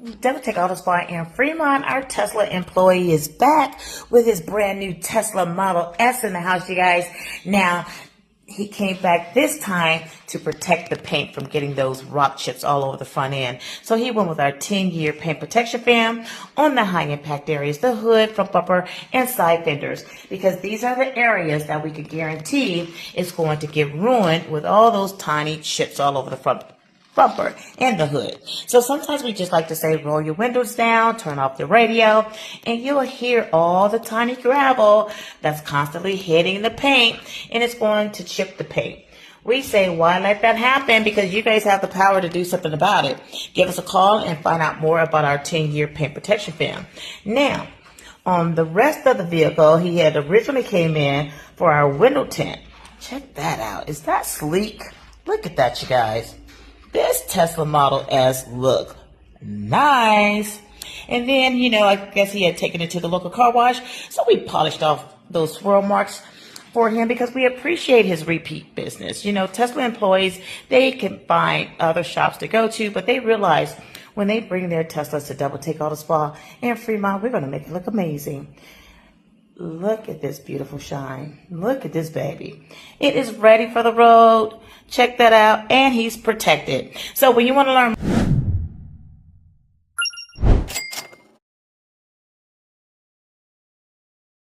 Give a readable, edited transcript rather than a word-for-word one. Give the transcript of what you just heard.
DoubleTake Auto Spa in Fremont. Our Tesla employee is back with his brand new Tesla Model S in the house, you guys. Now, he came back this time to protect the paint from getting those rock chips all over the front end. So he went with our 10-year paint protection film on the high impact areas, the hood, front bumper, and side fenders, because these are the areas that we can guarantee is going to get ruined with all those tiny chips all over the front bumper and the hood. So sometimes we just like to say, roll your windows down, turn off the radio, and you'll hear all the tiny gravel that's constantly hitting the paint, and it's going to chip the paint. We say, why let that happen? Because you guys have the power to do something about it. Give us a call and find out more about our 10-year paint protection film. Now, on the rest of the vehicle, he had originally came in for our window tint. Check that out. Is that sleek? Look at that, you guys. This Tesla Model S look nice. And then, I guess he had taken it to the local car wash. So we polished off those swirl marks for him because we appreciate his repeat business. Tesla employees, they can find other shops to go to, but they realize when they bring their Teslas to DoubleTake Auto Spa in Fremont, we're going to make it look amazing. Look at this beautiful shine. Look at this baby. It is ready for the road. Check that out. And he's protected. So when you want to learn